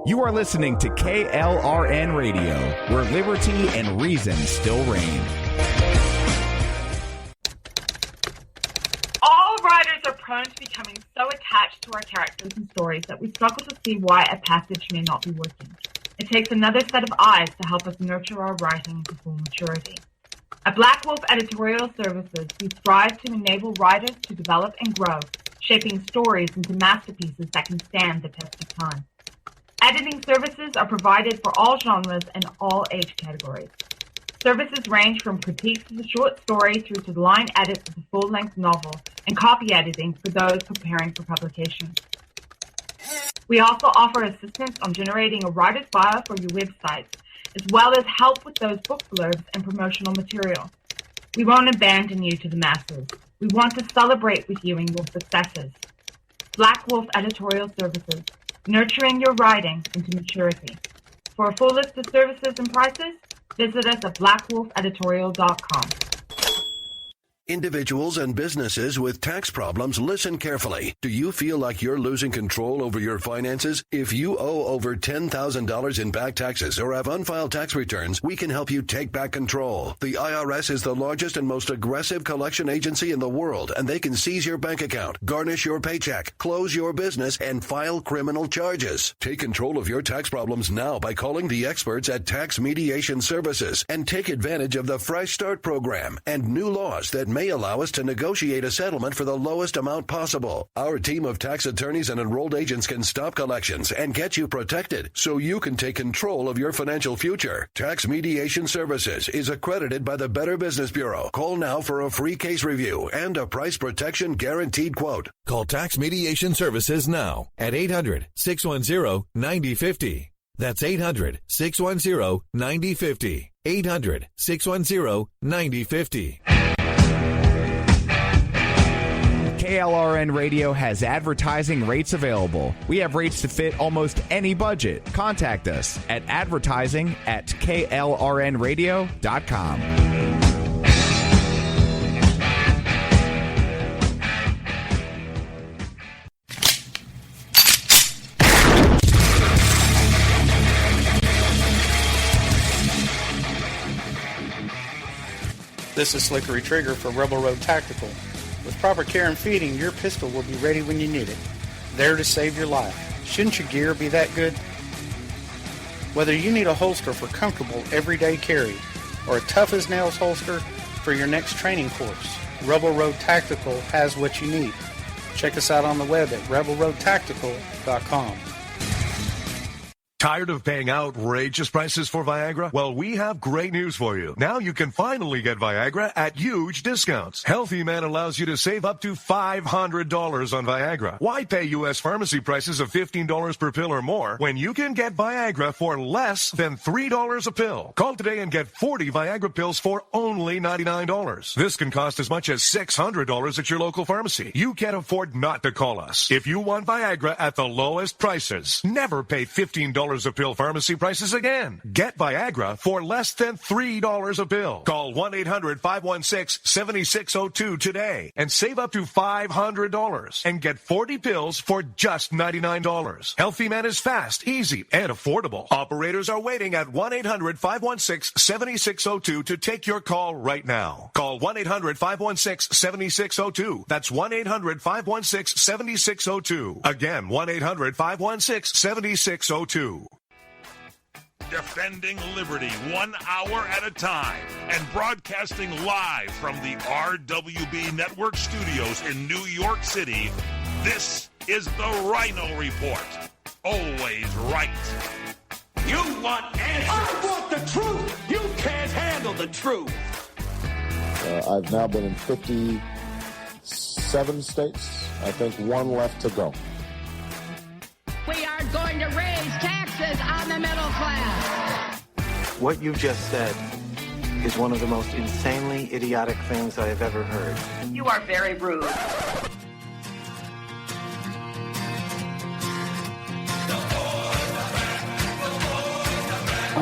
You are listening to KLRN Radio, where liberty and reason still reign. All writers are prone to becoming so attached to our characters and stories that we struggle to see why a passage may not be working. It takes another set of eyes to help us nurture our writing to full maturity. At Black Wolf Editorial Services, we strive to enable writers to develop and grow, shaping stories into masterpieces that can stand the test of time. Editing services are provided for all genres and all age categories. Services range from critiques of the short story through to the line edits of the full-length novel and copy editing for those preparing for publication. We also offer assistance on generating a writer's bio for your websites, as well as help with those book blurbs and promotional material. We won't abandon you to the masses. We want to celebrate with you in your successes. Black Wolf Editorial Services, nurturing your writing into maturity. For a full list of services and prices, visit us at blackwolfeditorial.com. Individuals and businesses with tax problems, listen carefully. Do you feel like you're losing control over your finances? If you owe over $10,000 in back taxes or have unfiled tax returns, we can help you take back control. The IRS is the largest and most aggressive collection agency in the world, and they can seize your bank account, garnish your paycheck, close your business, and file criminal charges. Take control of your tax problems now by calling the experts at Tax Mediation Services and take advantage of the Fresh Start program and new laws that may allow us to negotiate a settlement for the lowest amount possible. Our team of tax attorneys and enrolled agents can stop collections and get you protected so you can take control of your financial future. Tax Mediation Services is accredited by the Better Business Bureau. Call now for a free case review and a price protection guaranteed quote. Call Tax Mediation Services now at 800-610-9050. That's 800-610-9050. 800-610-9050. KLRN Radio has advertising rates available. We have rates to fit almost any budget. Contact us at advertising@klrnradio.com. This is Slickery Trigger for Rebel Road Tactical. With proper care and feeding, your pistol will be ready when you need it, there to save your life. Shouldn't your gear be that good? Whether you need a holster for comfortable everyday carry or a tough-as-nails holster for your next training course, Rebel Road Tactical has what you need. Check us out on the web at rebelroadtactical.com. Tired of paying outrageous prices for Viagra? Well, we have great news for you. Now you can finally get Viagra at huge discounts. Healthy Man allows you to save up to $500 on Viagra. Why pay U.S. pharmacy prices of $15 per pill or more when you can get Viagra for less than $3 a pill? Call today and get 40 Viagra pills for only $99. This can cost as much as $600 at your local pharmacy. You can't afford not to call us. If you want Viagra at the lowest prices, never pay $15 a pill pharmacy prices again. Get Viagra for less than $3 a pill. Call 1-800-516-7602 today and save up to $500 and get 40 pills for just $99. Healthy Man is fast, easy, and affordable. Operators are waiting at 1-800-516-7602 to take your call right now. Call 1-800-516-7602. That's 1-800-516-7602. Again, 1-800-516-7602. Defending liberty 1 hour at a time and broadcasting live from the RWB Network studios in New York City, this is the Ryno Report. Always right. You want answers. I want the truth. You can't handle the truth. I've now been in 57 states. I think one left to go. We are going to raise taxes on the middle class. What you just said is one of the most insanely idiotic things I have ever heard. You are very rude.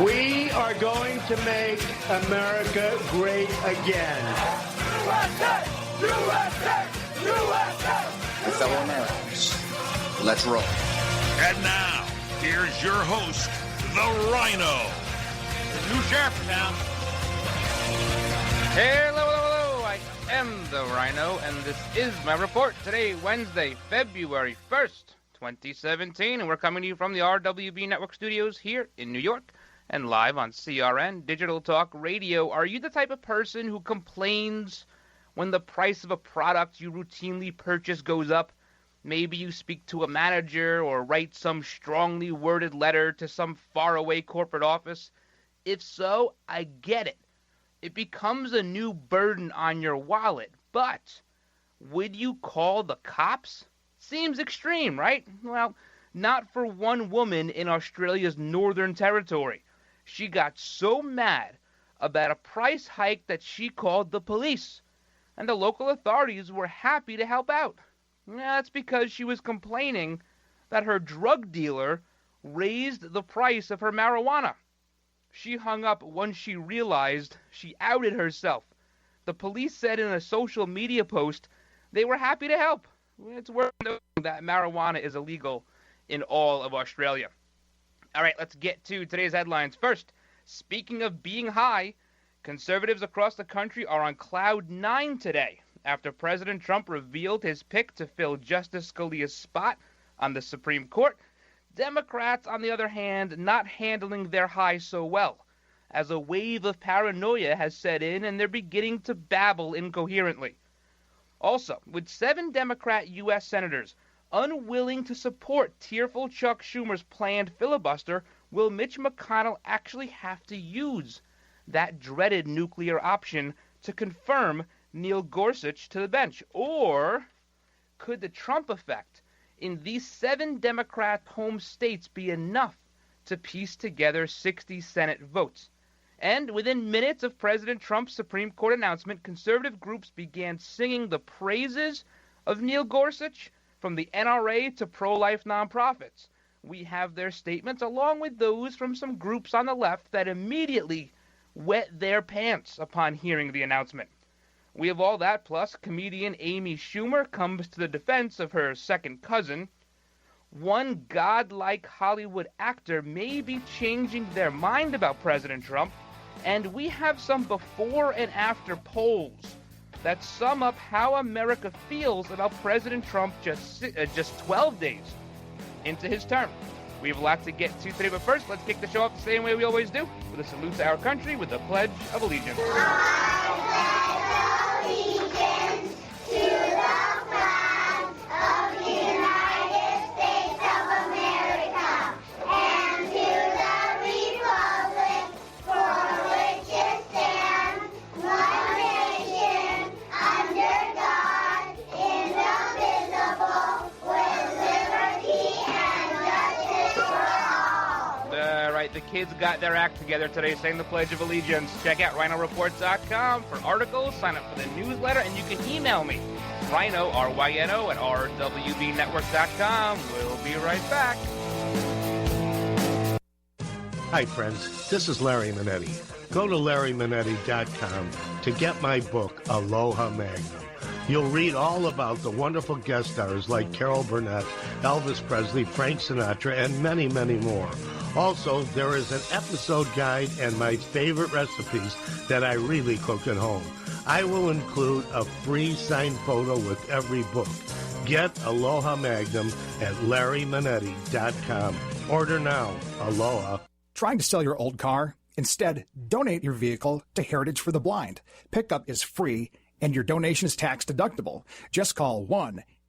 We are going to make America great again. USA! USA! USA! Fellow Americans, let's roll. And now, here here's your host, the Ryno. The new sheriff in town. Hello. I am the Ryno, and this is my report. Today, Wednesday, February 1st, 2017, and we're coming to you from the RWB Network studios here in New York and live on CRN, Digital Talk Radio. Are you the type of person who complains when the price of a product you routinely purchase goes up? Maybe you speak to a manager or write some strongly worded letter to some faraway corporate office. If so, I get it. It becomes a new burden on your wallet. But would you call the cops? Seems extreme, right? Well, not for one woman in Australia's Northern Territory. She got so mad about a price hike that she called the police. And the local authorities were happy to help out. That's because she was complaining that her drug dealer raised the price of her marijuana. She hung up once she realized she outed herself. The police said in a social media post they were happy to help. It's worth noting that marijuana is illegal in all of Australia. All right, let's get to today's headlines. First, speaking of being high, conservatives across the country are on cloud 9 today after President Trump revealed his pick to fill Justice Scalia's spot on the Supreme Court. Democrats, on the other hand, not handling their high so well, as a wave of paranoia has set in and they're beginning to babble incoherently. Also, with 7 Democrat U.S. senators unwilling to support tearful Chuck Schumer's planned filibuster, will Mitch McConnell actually have to use that dreaded nuclear option to confirm Neil Gorsuch to the bench? Or could the Trump effect in these 7 Democrat home states be enough to piece together 60 Senate votes? And within minutes of President Trump's Supreme Court announcement, conservative groups began singing the praises of Neil Gorsuch, from the NRA to pro-life nonprofits. We have their statements along with those from some groups on the left that immediately wet their pants upon hearing the announcement. We have all that, plus comedian Amy Schumer comes to the defense of her second cousin. One godlike Hollywood actor may be changing their mind about President Trump, and we have some before and after polls that sum up how America feels about President Trump just 12 days into his term. We have a lot to get to today, but first, let's kick the show off the same way we always do, with a salute to our country with the Pledge of Allegiance. I pledge allegiance to the flag of the United States of America and to the republic for which it stands, one nation, under God, indivisible, with liberty and justice for all. All right, the kids got their act together today saying the Pledge of Allegiance. Check out RynoReport.com for articles, sign up for the newsletter, and you can email me, Ryno, R-Y-N-O, at rwbnetwork.com. We'll be right back. Hi, friends. This is Larry Manetti. Go to LarryManetti.com to get my book, Aloha Magnum. You'll read all about the wonderful guest stars like Carol Burnett, Elvis Presley, Frank Sinatra, and many, many more. Also, there is an episode guide and my favorite recipes that I really cook at home. I will include a free signed photo with every book. Get Aloha Magnum at LarryManetti.com. Order now. Aloha. Trying to sell your old car? Instead, donate your vehicle to Heritage for the Blind. Pickup is free, and your donation is tax deductible. Just call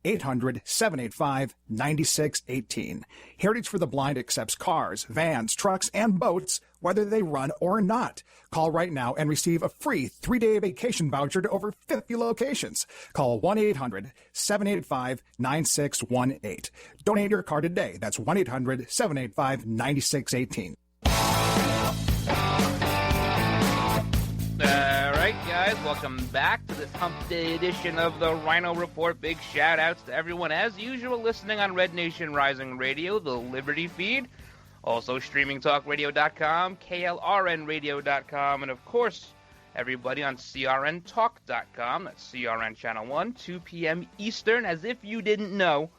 1-800-785-9618. Heritage for the Blind accepts cars, vans, trucks, and boats, whether they run or not. Call right now and receive a free 3-day vacation voucher to over 50 locations. Call 1-800-785-9618. Donate your car today. That's 1-800-785-9618. All right, guys, welcome back to this hump day edition of the Ryno Report. Big shout-outs to everyone, as usual, listening on Red Nation Rising Radio, the Liberty feed, also streamingtalkradio.com, KLRNradio.com, and, of course, everybody on CRNtalk.com. That's CRN Channel 1, 2 p.m. Eastern, as if you didn't know,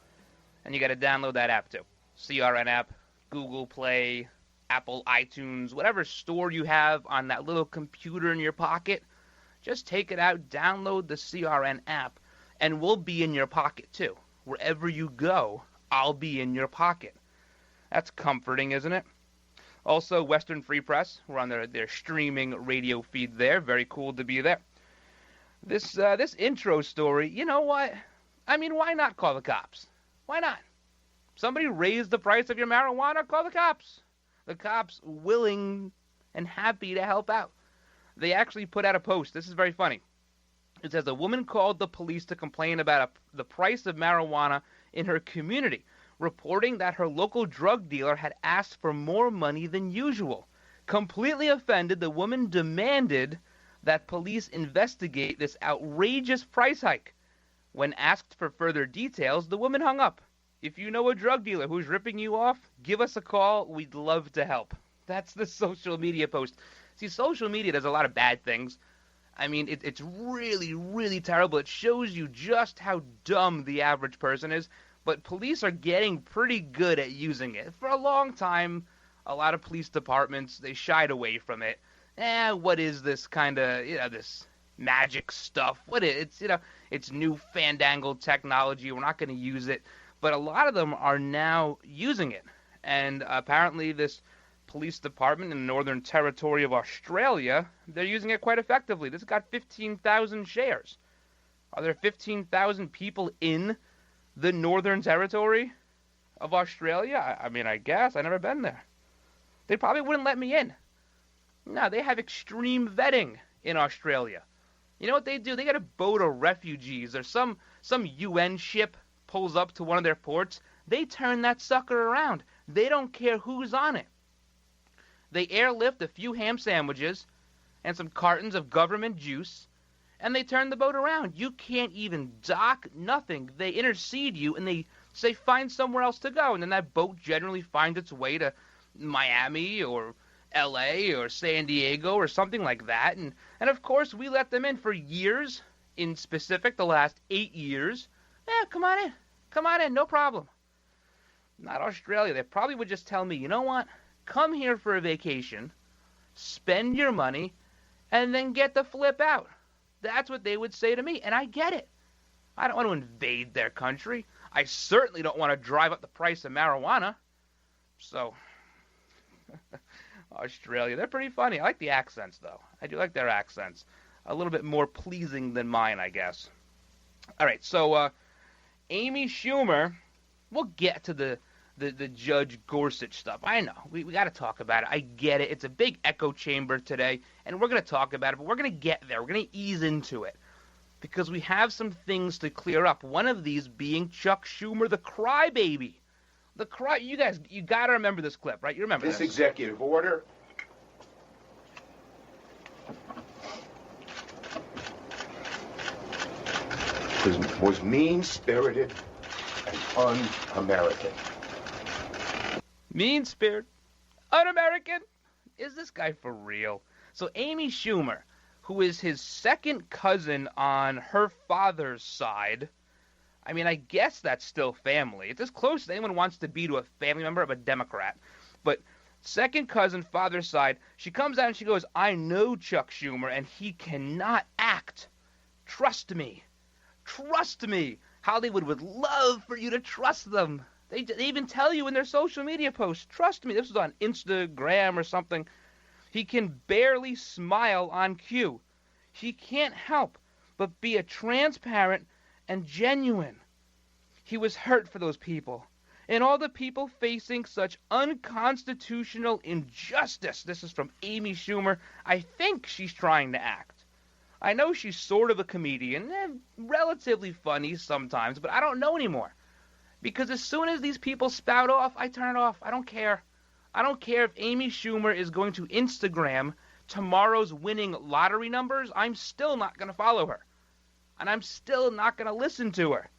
and you got to download that app, too. CRN app. Google Play, Apple iTunes, whatever store you have on that little computer in your pocket, just take it out, download the CRN app, and we'll be in your pocket too. Wherever you go, I'll be in your pocket. That's comforting, isn't it? Also, Western Free Press, we're on their streaming radio feed there. Very cool to be there. This intro story, you know what? I mean, why not call the cops? Why not? Somebody raised the price of your marijuana, call the cops. The cops willing and happy to help out. They actually put out a post. This is very funny. It says a woman called the police to complain about the price of marijuana in her community, reporting that her local drug dealer had asked for more money than usual. Completely offended, the woman demanded that police investigate this outrageous price hike. When asked for further details, the woman hung up. If you know a drug dealer who's ripping you off, give us a call. We'd love to help. That's the social media post. See, social media does a lot of bad things. I mean, it's really, really terrible. It shows you just how dumb the average person is. But police are getting pretty good at using it. For a long time, a lot of police departments, they shied away from it. What is this kind of, this magic stuff? It's new fandangled technology. We're not going to use it. But a lot of them are now using it. And apparently this police department in the Northern Territory of Australia, they're using it quite effectively. This got 15,000 shares. Are there 15,000 people in the Northern Territory of Australia? I mean, I guess. I've never been there. They probably wouldn't let me in. No, they have extreme vetting in Australia. You know what they do? They got a boat of refugees or some UN ship pulls up to one of their ports. They turn that sucker around. They don't care who's on it. They airlift a few ham sandwiches and some cartons of government juice, and they turn the boat around. You can't even dock, nothing. They intercede you, and they say find somewhere else to go. And then that boat generally finds its way to Miami or L.A. or San Diego or something like that. And of course, we let them in for years, in specific the last 8 years. Come on in. Come on in, no problem. Not Australia. They probably would just tell me, you know what? Come here for a vacation, spend your money, and then get the flip out. That's what they would say to me, and I get it. I don't want to invade their country. I certainly don't want to drive up the price of marijuana. So, Australia, they're pretty funny. I like the accents, though. I do like their accents. A little bit more pleasing than mine, I guess. All right, so Amy Schumer, we'll get to the Judge Gorsuch stuff. I know. We got to talk about it. I get it. It's a big echo chamber today, and we're going to talk about it, but we're going to get there. We're going to ease into it because we have some things to clear up. One of these being Chuck Schumer, the crybaby. You guys, you got to remember this clip, right? You remember this. This executive order was mean-spirited and un-American. Mean-spirited, un-American? Is this guy for real? So Amy Schumer, who is his second cousin on her father's side, I mean, I guess that's still family. It's as close as anyone wants to be to a family member of a Democrat. But second cousin, father's side, she comes out and she goes, I know Chuck Schumer, and he cannot act. Trust me. Trust me. Hollywood would love for you to trust them. They even tell you in their social media posts, trust me. This was on Instagram or something. He can barely smile on cue. He can't help but be a transparent and genuine. He was hurt for those people. And all the people facing such unconstitutional injustice. This is from Amy Schumer. I think she's trying to act. I know she's sort of a comedian, relatively funny sometimes, but I don't know anymore. Because as soon as these people spout off, I turn it off. I don't care. I don't care if Amy Schumer is going to Instagram tomorrow's winning lottery numbers. I'm still not going to follow her. And I'm still not going to listen to her.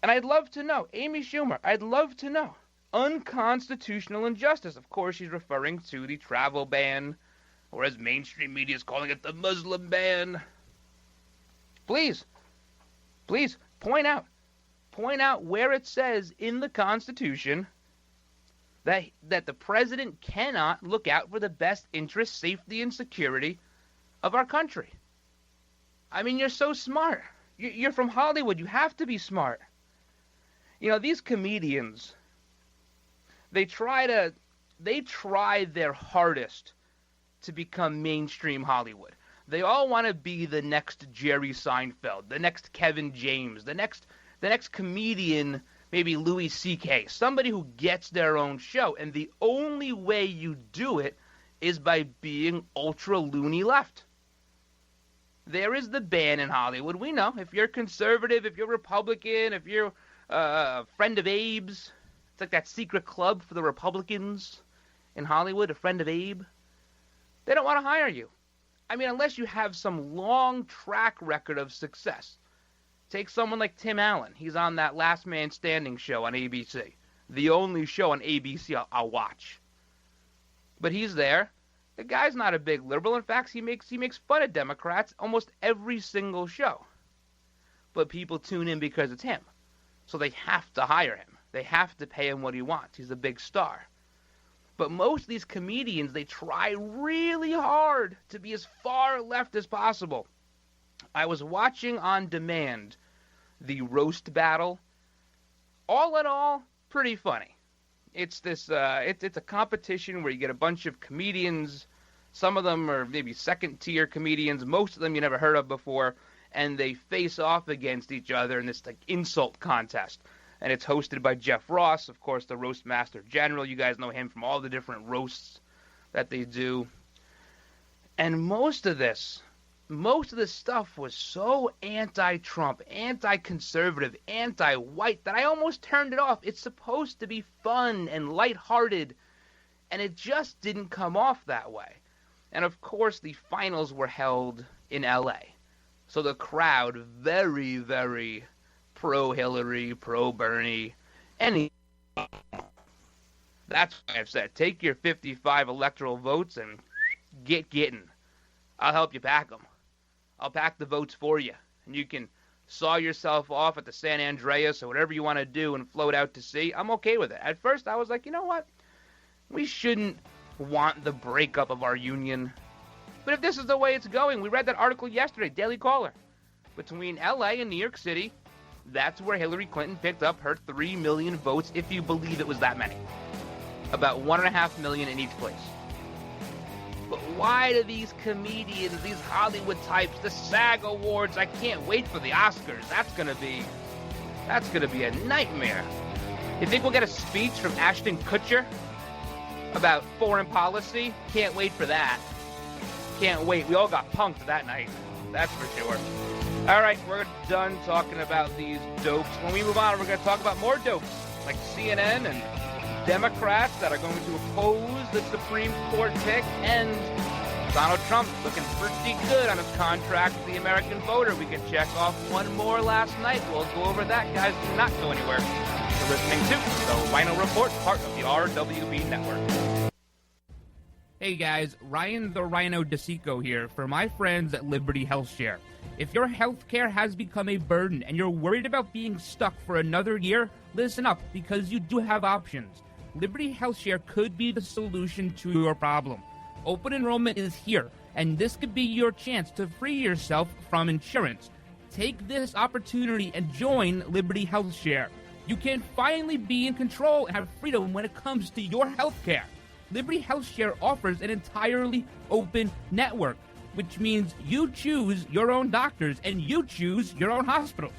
And I'd love to know, Amy Schumer, I'd love to know. Unconstitutional injustice. Of course, she's referring to the travel ban, or as mainstream media is calling it, the Muslim ban. Please point out where it says in the Constitution that the president cannot look out for the best interest, safety, and security of our country. I mean, you're so smart. You're from Hollywood. You have to be smart. You know, these comedians, they try their hardest to become mainstream Hollywood. They all want to be the next Jerry Seinfeld, the next Kevin James, the next comedian, maybe Louis C.K., somebody who gets their own show. And the only way you do it is by being ultra loony left. There is the ban in Hollywood. We know if you're conservative, if you're Republican, if you're a friend of Abe's, it's like that secret club for the Republicans in Hollywood, a friend of Abe. They don't want to hire you. I mean, unless you have some long track record of success. Take someone like Tim Allen. He's on that Last Man Standing show on ABC. The only show on ABC I'll watch. But he's there. The guy's not a big liberal. In fact, he makes fun of Democrats almost every single show. But people tune in because it's him. So they have to hire him. They have to pay him what he wants. He's a big star. But most of these comedians, they try really hard to be as far left as possible. I was watching on demand the roast battle. All in all, pretty funny. It's this. It's a competition where you get a bunch of comedians. Some of them are maybe second-tier comedians. Most of them you never heard of before, and they face off against each other in this like insult contest. And it's hosted by Jeff Ross, of course, the roast master general. You guys know him from all the different roasts that they do. And most of this stuff was so anti-Trump, anti-conservative, anti-white that I almost turned it off. It's supposed to be fun and lighthearted, and it just didn't come off that way. And of course, the finals were held in LA. So the crowd, very, very pro-Hillary, pro-Bernie, that's why I've said, take your 55 electoral votes and get getting. I'll help you pack them. I'll pack the votes for you. And you can saw yourself off at the San Andreas or whatever you want to do and float out to sea. I'm okay with it. At first, I was like, you know what? We shouldn't want the breakup of our union. But if this is the way it's going, we read that article yesterday, Daily Caller. Between LA and New York City, that's where Hillary Clinton picked up her 3 million votes, if you believe it was that many. About 1.5 million in each place. But why do these comedians, these Hollywood types, the SAG Awards, I can't wait for the Oscars. That's gonna be a nightmare. You think we'll get a speech from Ashton Kutcher about foreign policy? Can't wait for that. Can't wait. We all got punked that night. That's for sure. All right, we're done talking about these dopes. When we move on, we're going to talk about more dopes, like CNN and Democrats that are going to oppose the Supreme Court pick, and Donald Trump looking pretty good on his contract with the American voter. We could check off one more last night. We'll go over that, guys. Do not go anywhere. You're listening to the Ryno Report, part of the RWB Network. Hey guys, Ryan the Ryno DeSico here for my friends at Liberty HealthShare. If your healthcare has become a burden and you're worried about being stuck for another year, listen up, because you do have options. Liberty HealthShare could be the solution to your problem. Open enrollment is here, and this could be your chance to free yourself from insurance. Take this opportunity and join Liberty HealthShare. You can finally be in control and have freedom when it comes to your healthcare. Liberty HealthShare offers an entirely open network, which means you choose your own doctors and you choose your own hospitals.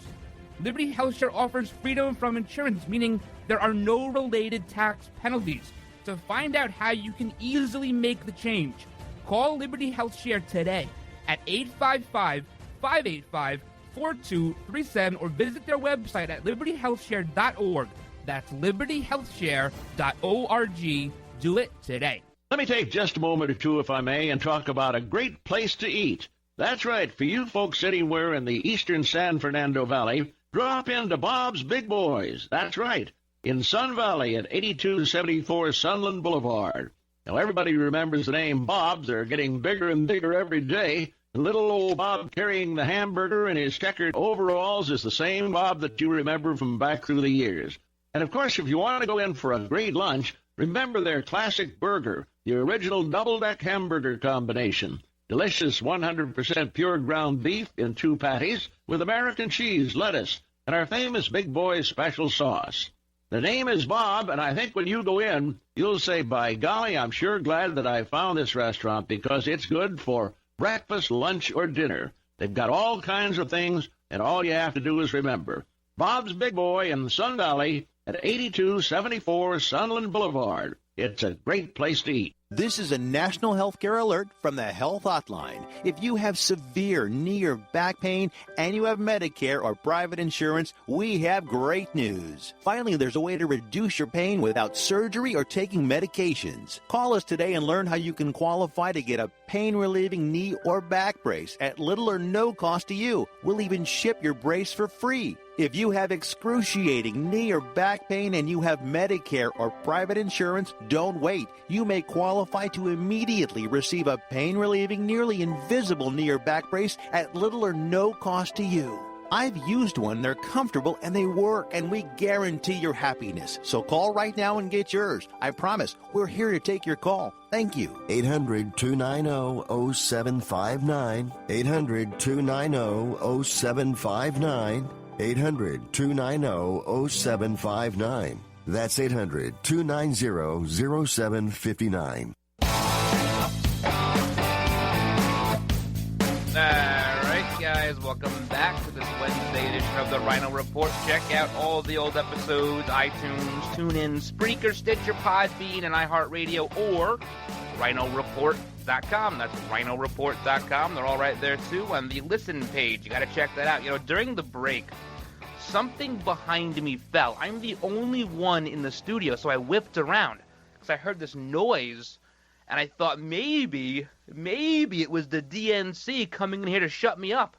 Liberty HealthShare offers freedom from insurance, meaning there are no related tax penalties. To find out how you can easily make the change, call Liberty HealthShare today at 855-585-4237 or visit their website at libertyhealthshare.org. That's libertyhealthshare.org. Do it today. Let me take just a moment or two, if I may, and talk about a great place to eat. That's right, for you folks anywhere in the eastern San Fernando Valley, drop into Bob's Big Boys. That's right, in Sun Valley at 8274 Sunland Boulevard. Now, everybody remembers the name Bob. They're getting bigger and bigger every day. Little old Bob carrying the hamburger in his checkered overalls is the same Bob that you remember from back through the years. And, of course, if you want to go in for a great lunch, Remember their classic burger, the original double-deck hamburger combination. Delicious 100% pure ground beef in 2 patties with American cheese, lettuce, and our famous Big Boy's special sauce. The name is Bob, and I think when you go in, you'll say, by golly, I'm sure glad that I found this restaurant because it's good for breakfast, lunch, or dinner. They've got all kinds of things, and all you have to do is remember. Bob's Big Boy in Sun Valley at 8274 Sunland Boulevard. It's a great place to eat. This is a national healthcare alert from the Health Hotline. If you have severe knee or back pain and you have Medicare or private insurance, we have great news. Finally, there's a way to reduce your pain without surgery or taking medications. Call us today and learn how you can qualify to get a pain-relieving knee or back brace at little or no cost to you. We'll even ship your brace for free. If you have excruciating knee or back pain and you have Medicare or private insurance, don't wait. You may qualify to immediately receive a pain-relieving, nearly invisible knee or back brace at little or no cost to you. I've used one, they're comfortable, and they work, and we guarantee your happiness. So call right now and get yours. I promise, we're here to take your call. Thank you. 800-290-0759. 800-290-0759. 800-290-0759. That's 800-290-0759. Alright guys, welcome back to this Wednesday edition of the Ryno Report. Check out all the old episodes, iTunes, TuneIn, Spreaker, Stitcher, Podbean, and iHeartRadio, or RynoReport.com. That's RynoReport.com. They're all right there too on the listen page. You gotta check that out. You know, during the break, something behind me fell. I'm the only one in the studio, so I whipped around because I heard this noise, and I thought maybe it was the DNC coming in here to shut me up.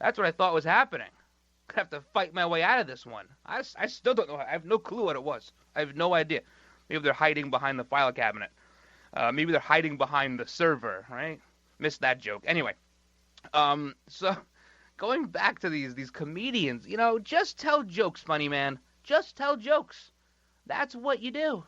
That's what I thought was happening. I have to fight my way out of this one. I still don't know. I have no clue what it was. I have no idea. Maybe they're hiding behind the file cabinet. Maybe they're hiding behind the server, right? Missed that joke. Anyway, so going back to these comedians, you know, just tell jokes, funny man. Just tell jokes. That's what you do.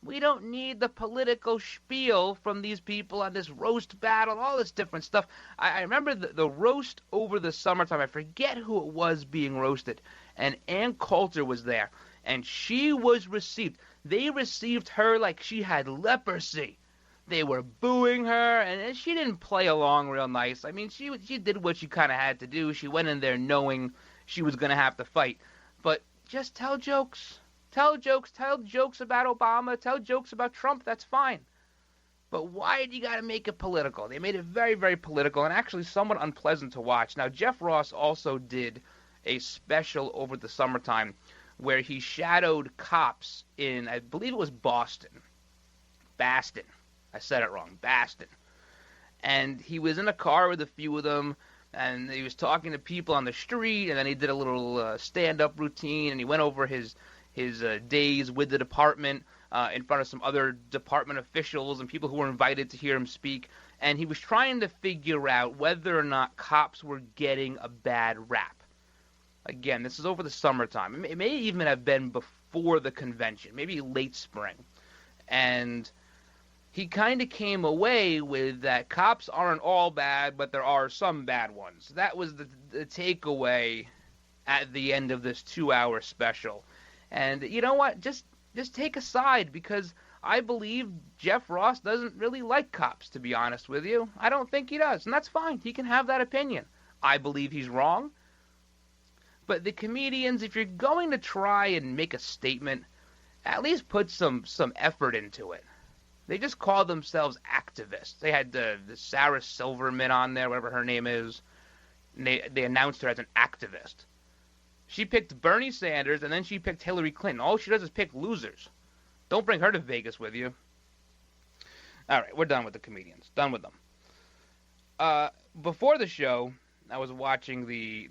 We don't need the political spiel from these people on this roast battle, all this different stuff. I remember the roast over the summertime. I forget who it was being roasted. And Ann Coulter was there. And she was received. They received her like she had leprosy. They were booing her, and she didn't play along real nice. I mean, she did what she kind of had to do. She went in there knowing she was going to have to fight. But just tell jokes. Tell jokes. Tell jokes about Obama. Tell jokes about Trump. That's fine. But why do you got to make it political? They made it very, very political and actually somewhat unpleasant to watch. Now, Jeff Ross also did a special over the summertime where he shadowed cops in, I believe it was Boston. Baston. I said it wrong. Baston. And he was in a car with a few of them, and he was talking to people on the street, and then he did a little stand-up routine, and he went over his days with the department in front of some other department officials and people who were invited to hear him speak. And he was trying to figure out whether or not cops were getting a bad rap. Again, this is over the summertime. It may even have been before the convention, maybe late spring. And he kind of came away with that cops aren't all bad, but there are some bad ones. That was the takeaway at the end of this 2-hour special. And you know what? Just take a side, because I believe Jeff Ross doesn't really like cops, to be honest with you. I don't think he does, and that's fine. He can have that opinion. I believe he's wrong. But the comedians, if you're going to try and make a statement, at least put some effort into it. They just call themselves activists. They had the Sarah Silverman on there, whatever her name is. And they announced her as an activist. She picked Bernie Sanders, and then she picked Hillary Clinton. All she does is pick losers. Don't bring her to Vegas with you. All right, we're done with the comedians. Done with them. Before the show, I was watching the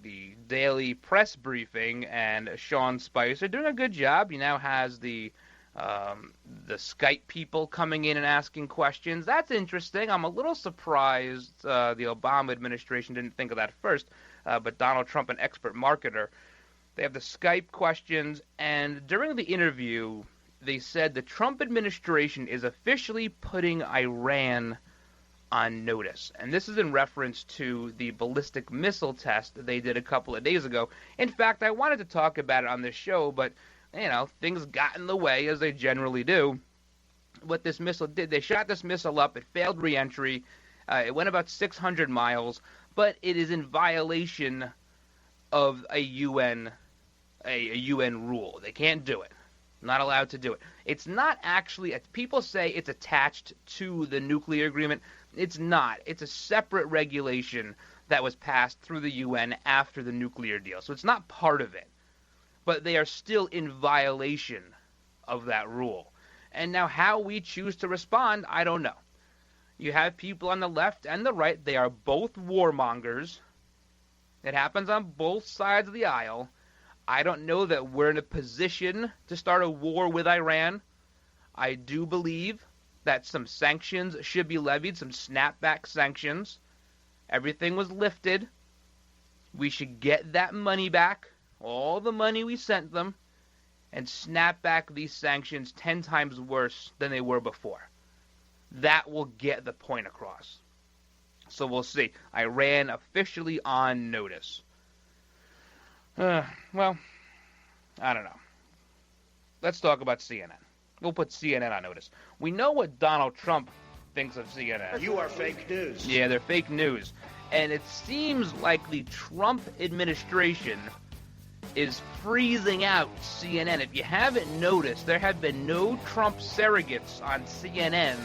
daily press briefing, and Sean Spicer doing a good job. He now has the Skype people coming in and asking questions. That's interesting. I'm a little surprised the Obama administration didn't think of that first, but Donald Trump, an expert marketer, they have the Skype questions, and during the interview, they said the Trump administration is officially putting Iran on notice. And this is in reference to the ballistic missile test that they did a couple of days ago. In fact, I wanted to talk about it on this show, but, things got in the way, as they generally do. What this missile did, they shot this missile up, it failed re-entry, it went about 600 miles, but it is in violation of a UN rule. They can't do it. Not allowed to do it. It's not actually, people say it's attached to the nuclear agreement. It's not. It's a separate regulation that was passed through the UN after the nuclear deal. So it's not part of it. But they are still in violation of that rule. And now how we choose to respond, I don't know. You have people on the left and the right. They are both warmongers. It happens on both sides of the aisle. I don't know that we're in a position to start a war with Iran. I do believe that some sanctions should be levied, some snapback sanctions. Everything was lifted. We should get that money back, all the money we sent them, and snap back these sanctions 10 times worse than they were before. That will get the point across. So we'll see. Iran officially on notice. Well, I don't know. Let's talk about CNN. We'll put CNN on notice. We know what Donald Trump thinks of CNN. You are fake news. Yeah, they're fake news. And it seems like the Trump administration is freezing out CNN. If you haven't noticed, there have been no Trump surrogates on CNN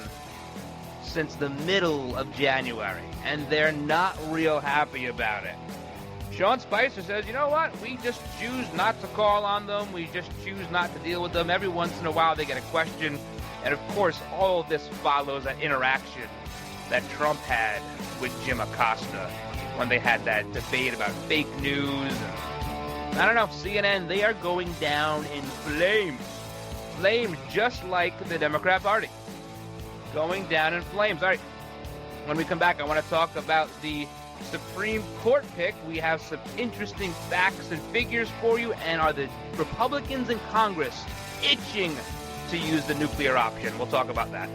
since the middle of January, and they're not real happy about it. Sean Spicer says, you know what? We just choose not to call on them. We just choose not to deal with them. Every once in a while they get a question. And of course, all of this follows that interaction that Trump had with Jim Acosta when they had that debate about fake news. I don't know, CNN, they are going down in flames. Flames just like the Democrat Party. Going down in flames. All right, when we come back, I want to talk about the Supreme Court pick. We have some interesting facts and figures for you. And are the Republicans in Congress itching to use the nuclear option? We'll talk about that.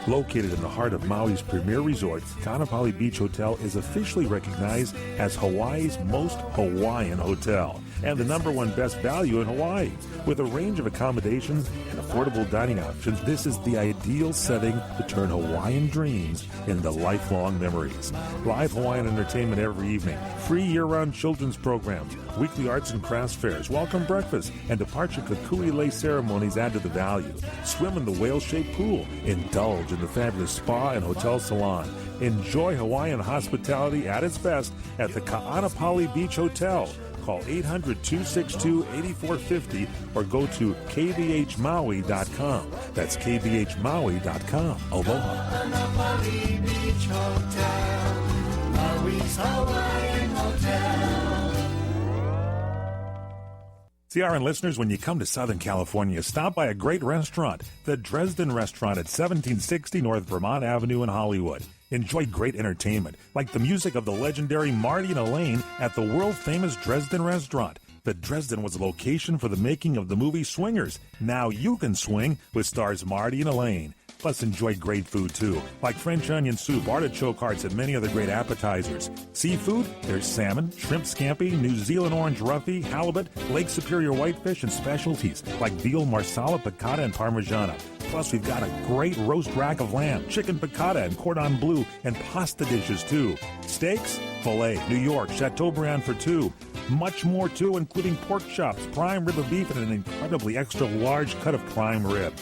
Located in the heart of Maui's premier resort, Kaanapali Beach Hotel is officially recognized as Hawaii's most Hawaiian hotel and the #1 best value in Hawaii. With a range of accommodations and affordable dining options, this is the ideal setting to turn Hawaiian dreams into lifelong memories. Live Hawaiian entertainment every evening, free year-round children's programs, weekly arts and crafts fairs, welcome breakfast, and departure kukui lei ceremonies add to the value. Swim in the whale-shaped pool, indulge in the fabulous spa and hotel salon. Enjoy Hawaiian hospitality at its best at the Kaanapali Beach Hotel. Call 800-262-8450 or go to kbhmaui.com. That's kbhmaui.com. Aloha. Kaanapali Beach Hotel, Maui's Hawaiian Hotel. CRN listeners, when you come to Southern California, stop by a great restaurant, the Dresden Restaurant at 1760 North Vermont Avenue in Hollywood. Enjoy great entertainment, like the music of the legendary Marty and Elaine at the world-famous Dresden Restaurant. The Dresden was a location for the making of the movie Swingers. Now you can swing with stars Marty and Elaine. Plus, enjoy great food, too, like French onion soup, artichoke hearts, and many other great appetizers. Seafood, there's salmon, shrimp scampi, New Zealand orange roughy, halibut, Lake Superior whitefish, and specialties like veal, marsala, piccata, and parmigiana. Plus, we've got a great roast rack of lamb, chicken piccata, and cordon bleu, and pasta dishes, too. Steaks, filet, New York, Chateaubriand for two. Much more, too, including pork chops, prime rib of beef, and an incredibly extra large cut of prime rib.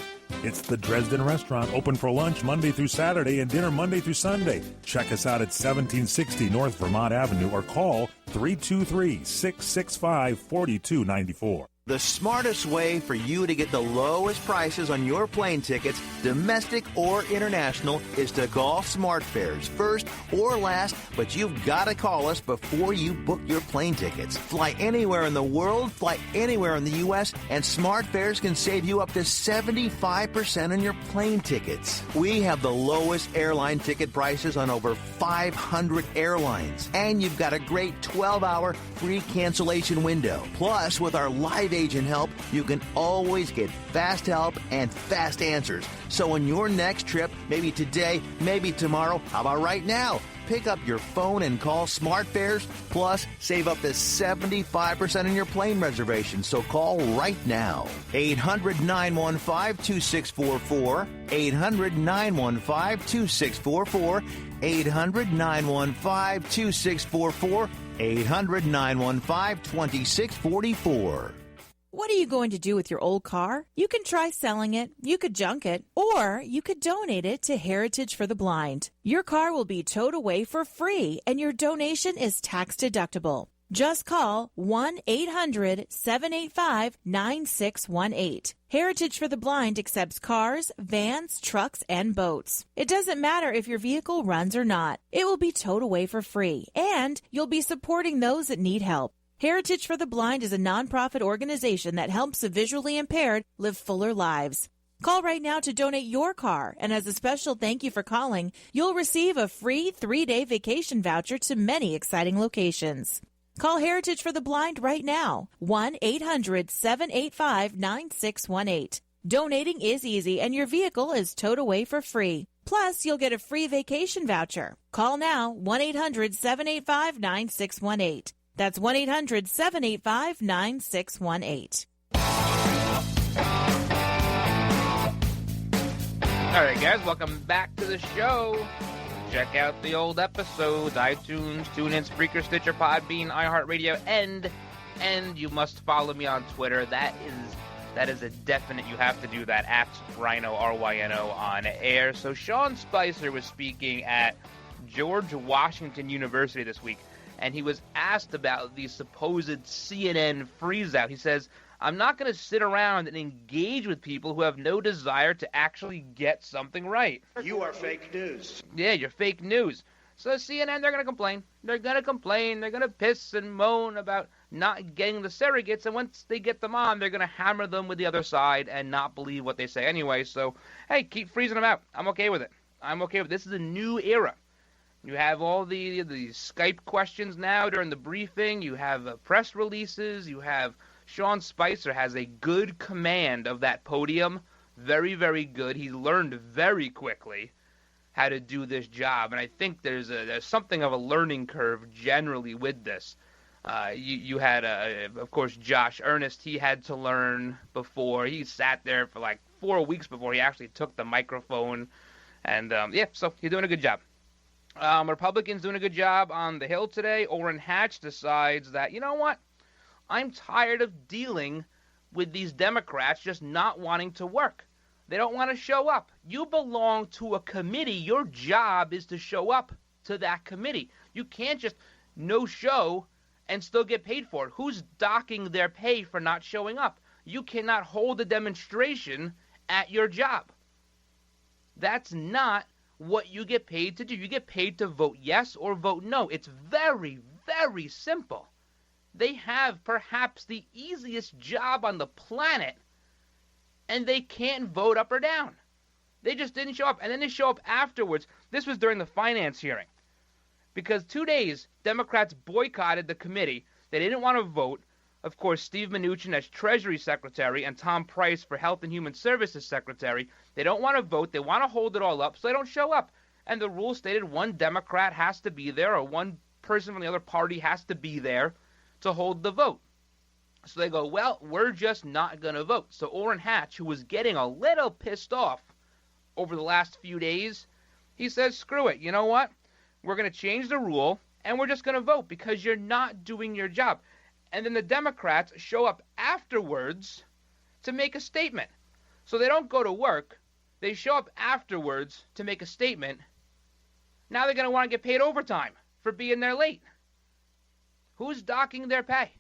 It's the Dresden Restaurant, open for lunch Monday through Saturday and dinner Monday through Sunday. Check us out at 1760 North Vermont Avenue or call 323-665-4294. The smartest way for you to get the lowest prices on your plane tickets, domestic or international, is to call SmartFares first or last, but you've got to call us before you book your plane tickets. Fly anywhere in the world, fly anywhere in the U.S., and SmartFares can save you up to 75% on your plane tickets. We have the lowest airline ticket prices on over 500 airlines, and you've got a great 12-hour free cancellation window. Plus, with our live agent help, you can always get fast help and fast answers. So on your next trip, maybe today, maybe tomorrow, how about right now? Pick up your phone and call SmartFares, plus save up to 75% on your plane reservation. So call right now. 800-915-2644. 800-915-2644. 800-915-2644. 800-915-2644. What are you going to do with your old car? You can try selling it, you could junk it, or you could donate it to Heritage for the Blind. Your car will be towed away for free, and your donation is tax deductible. Just call 1-800-785-9618. Heritage for the Blind accepts cars, vans, trucks, and boats. It doesn't matter if your vehicle runs or not. It will be towed away for free, and you'll be supporting those that need help. Heritage for the Blind is a nonprofit organization that helps the visually impaired live fuller lives. Call right now to donate your car, and as a special thank you for calling, you'll receive a free 3-day vacation voucher to many exciting locations. Call Heritage for the Blind right now, 1-800-785-9618. Donating is easy, and your vehicle is towed away for free. Plus, you'll get a free vacation voucher. Call now, 1-800-785-9618. That's 1-800-785-9618. All right, guys, welcome back to the show. Check out the old episodes, iTunes, TuneIn, Spreaker, Stitcher, Podbean, iHeartRadio, and you must follow me on Twitter. That is a definite. You have to do that at Ryno, R-Y-N-O, on air. So Sean Spicer was speaking at George Washington University this week, and he was asked about the supposed CNN freeze-out. He says, I'm not going to sit around and engage with people who have no desire to actually get something right. You are fake news. Yeah, you're fake news. So CNN, they're going to complain. They're going to complain. They're going to piss and moan about not getting the surrogates, and once they get them on, they're going to hammer them with the other side and not believe what they say anyway. So, hey, keep freezing them out. I'm okay with it. I'm okay with it. This is a new era. You have all the Skype questions now during the briefing. You have press releases. You have Sean Spicer has a good command of that podium. Very, very good. He learned very quickly how to do this job. And I think there's something of a learning curve generally with this. You had, of course, Josh Earnest. He had to learn before. He sat there for like 4 weeks before he actually took the microphone. And, so he's doing a good job. Republicans doing a good job on the Hill today. Orrin Hatch decides that, you know what? I'm tired of dealing with these Democrats just not wanting to work. They don't want to show up. You belong to a committee. Your job is to show up to that committee. You can't just no show and still get paid for it. Who's docking their pay for not showing up? You cannot hold a demonstration at your job. That's not what you get paid to do. You get paid to vote yes or vote no. It's very, very simple. They have perhaps the easiest job on the planet, and they can't vote up or down. They just didn't show up, and then they show up afterwards. This was during the finance hearing, because 2 days, Democrats boycotted the committee. They didn't want to vote. Of course, Steve Mnuchin as Treasury Secretary and Tom Price for Health and Human Services Secretary. They don't want to vote. They want to hold it all up, so they don't show up. And the rule stated one Democrat has to be there, or one person from the other party has to be there to hold the vote. So they go, well, we're just not going to vote. So Orrin Hatch, who was getting a little pissed off over the last few days, he says, screw it. You know what? We're going to change the rule, and we're just going to vote because you're not doing your job. And then the Democrats show up afterwards to make a statement. So they don't go to work. They show up afterwards to make a statement. Now they're going to want to get paid overtime for being there late. Who's docking their pay?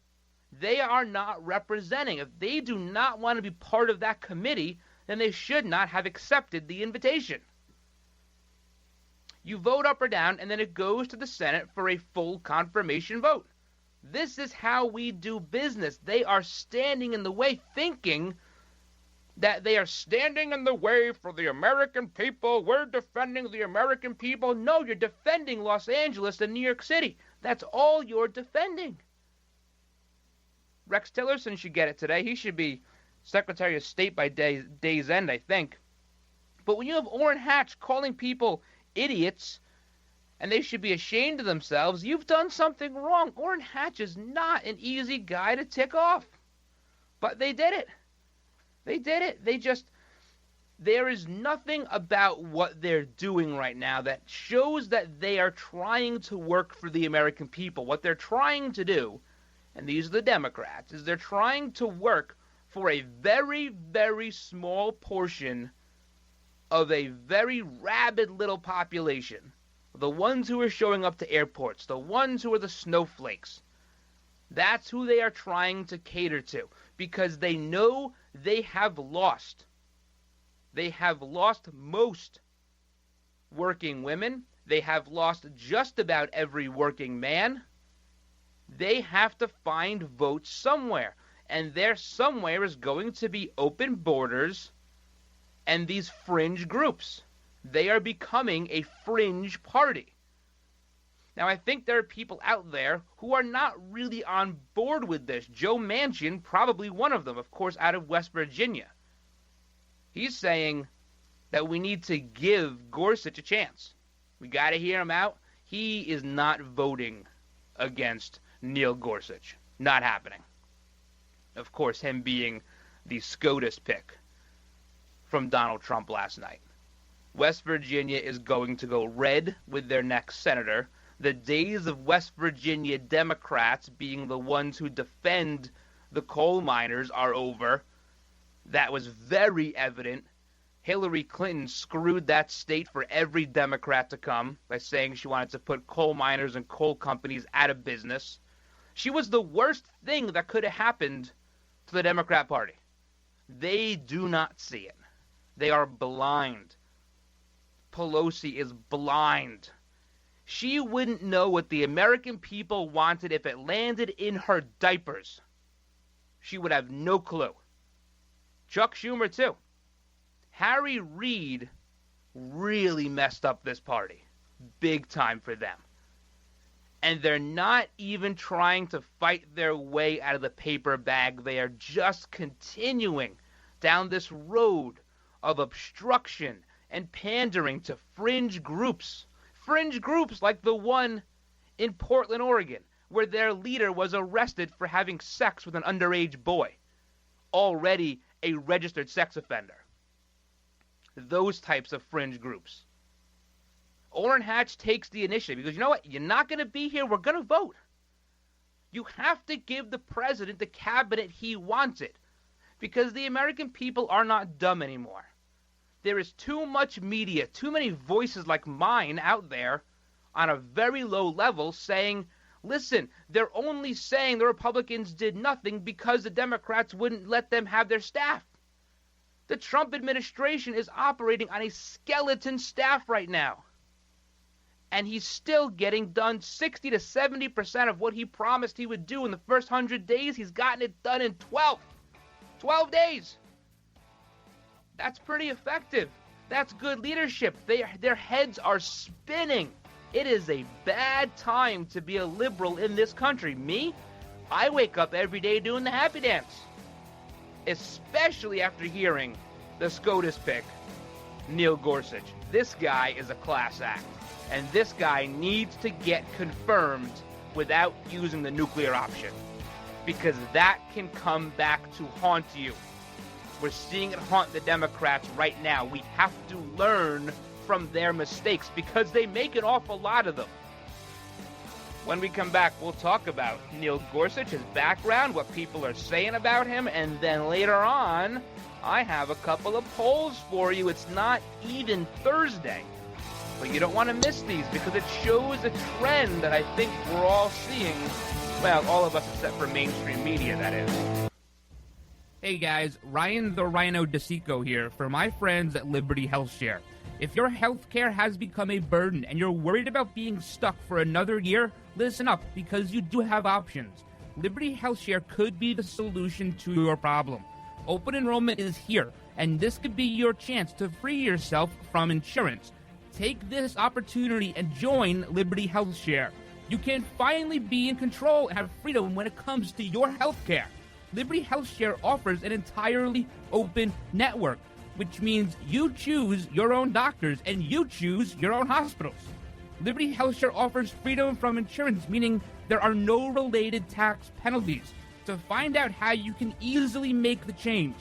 they are not representing. If they do not want to be part of that committee, then they should not have accepted the invitation. You vote up or down, and then it goes to the Senate for a full confirmation vote. This is how we do business. They are standing in the way, thinking that they are standing in the way for the American people. We're defending the American people. No, you're defending Los Angeles and New York City. That's all you're defending. Rex Tillerson should get it today. He should be Secretary of State by day's end, I think. But when you have Orrin Hatch calling people idiots, and they should be ashamed of themselves, you've done something wrong. Orrin Hatch is not an easy guy to tick off. But they did it. They did it. There is nothing about what they're doing right now that shows that they are trying to work for the American people. What they're trying to do, and these are the Democrats, is they're trying to work for a very, very small portion of a very rabid little population. The ones who are showing up to airports, the ones who are the snowflakes. That's who they are trying to cater to, because they know they have lost. They have lost most working women. They have lost just about every working man. They have to find votes somewhere. And there somewhere is going to be open borders and these fringe groups. They are becoming a fringe party. Now, I think there are people out there who are not really on board with this. Joe Manchin, probably one of them, of course, out of West Virginia. He's saying that we need to give Gorsuch a chance. We got to hear him out. He is not voting against Neil Gorsuch. Not happening. Of course, him being the SCOTUS pick from Donald Trump last night. West Virginia is going to go red with their next senator. The days of West Virginia Democrats being the ones who defend the coal miners are over. That was very evident. Hillary Clinton screwed that state for every Democrat to come by saying she wanted to put coal miners and coal companies out of business. She was the worst thing that could have happened to the Democrat Party. They do not see it. They are blind. Pelosi is blind. She wouldn't know what the American people wanted if it landed in her diapers. She would have no clue. Chuck Schumer, too. Harry Reid really messed up this party. Big time for them. And they're not even trying to fight their way out of the paper bag. They are just continuing down this road of obstruction and pandering to fringe groups. Fringe groups like the one in Portland, Oregon, where their leader was arrested for having sex with an underage boy, already a registered sex offender. Those types of fringe groups. Orrin Hatch takes the initiative because, you know what? You're not going to be here. We're going to vote. You have to give the president the cabinet he wanted because the American people are not dumb anymore. There is too much media, too many voices like mine out there on a very low level saying, listen, they're only saying the Republicans did nothing because the Democrats wouldn't let them have their staff. The Trump administration is operating on a skeleton staff right now. And he's still getting done 60 to 70% of what he promised he would do in the first 100 days. He's gotten it done in 12 days. That's pretty effective. That's good leadership. Their heads are spinning. It is a bad time to be a liberal in this country. Me, I wake up every day doing the happy dance. Especially after hearing the SCOTUS pick, Neil Gorsuch. This guy is a class act. And this guy needs to get confirmed without using the nuclear option. Because that can come back to haunt you. We're seeing it haunt the Democrats right now. We have to learn from their mistakes because they make an awful lot of them. When we come back, we'll talk about Neil Gorsuch, his background, what people are saying about him, and then later on, I have a couple of polls for you. It's not even Thursday, but you don't want to miss these because it shows a trend that I think we're all seeing Well, all of us except for mainstream media, that is. Hey guys, Ryan the Ryno DeSico here for my friends at Liberty HealthShare. If your healthcare has become a burden and you're worried about being stuck for another year, listen up, because you do have options. Liberty HealthShare could be the solution to your problem. Open enrollment is here, and this could be your chance to free yourself from insurance. Take this opportunity and join Liberty HealthShare. You can finally be in control and have freedom when it comes to your healthcare. Liberty HealthShare offers an entirely open network, which means you choose your own doctors and you choose your own hospitals. Liberty HealthShare offers freedom from insurance, meaning there are no related tax penalties. To find out how you can easily make the change,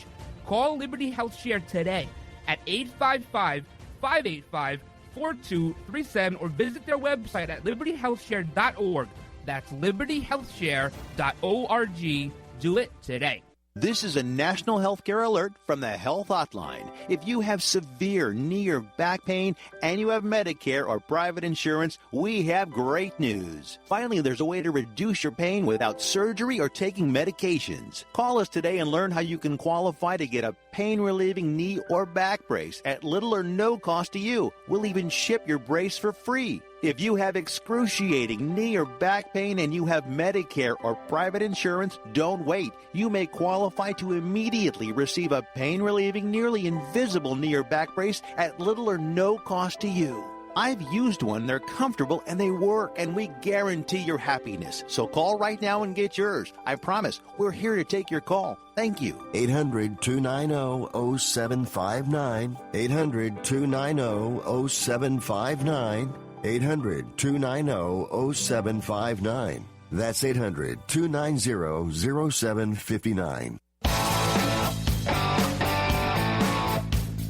call Liberty HealthShare today at 855-585-4237 or visit their website at libertyhealthshare.org. That's libertyhealthshare.org. Do it today. This is a national healthcare alert from the Health Hotline. If you have severe knee or back pain and you have Medicare or private insurance, we have great news. Finally, there's a way to reduce your pain without surgery or taking medications. Call us today and learn how you can qualify to get a pain-relieving knee or back brace at little or no cost to you. We'll even ship your brace for free. If you have excruciating knee or back pain and you have Medicare or private insurance, don't wait. You may qualify to immediately receive a pain-relieving, nearly invisible knee or back brace at little or no cost to you. I've used one, they're comfortable, and they work, and we guarantee your happiness. So call right now and get yours. I promise, we're here to take your call. Thank you. 800-290-0759. 800-290-0759. 800-290-0759. That's 800-290-0759.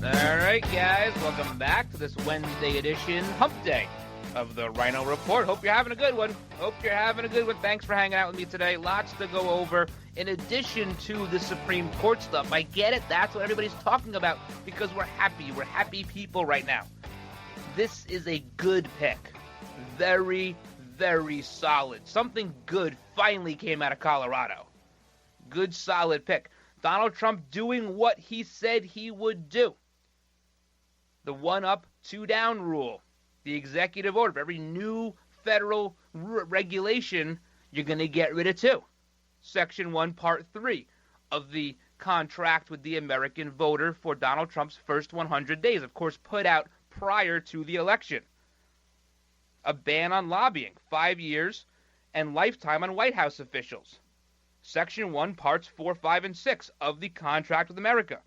All right, guys, welcome back to this Wednesday edition, Hump Day, of the Ryno Report. Hope you're having a good one. Thanks for hanging out with me today. Lots to go over in addition to the Supreme Court stuff. I get it. That's what everybody's talking about because we're happy. We're happy people right now. This is a good pick. Very, very solid. Something good finally came out of Colorado. Good, solid pick. Donald Trump doing what he said he would do. The 1-up, 2-down rule. The executive order. For every new federal regulation, you're going to get rid of 2. Section 1, Part 3 of the contract with the American voter for Donald Trump's first 100 days. Of course, put out prior to the election. A ban on lobbying, 5 years, and lifetime on White House officials. Section 1, Parts 4, 5, and 6 of the Contract with America.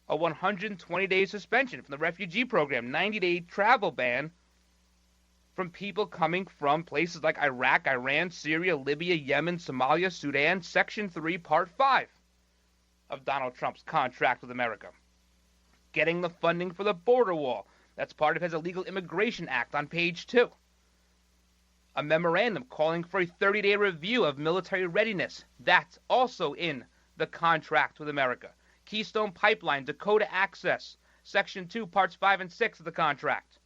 A 120-day suspension from the refugee program, 90-day travel ban from people coming from places like Iraq, Iran, Syria, Libya, Yemen, Somalia, Sudan. Section 3, Part 5 of Donald Trump's Contract with America. Getting the funding for the border wall. That's part of his Illegal Immigration Act on page 2. A memorandum calling for a 30-day review of military readiness. That's also in the Contract with America. Keystone Pipeline, Dakota Access, Section 2, Parts 5 and 6 of the contract.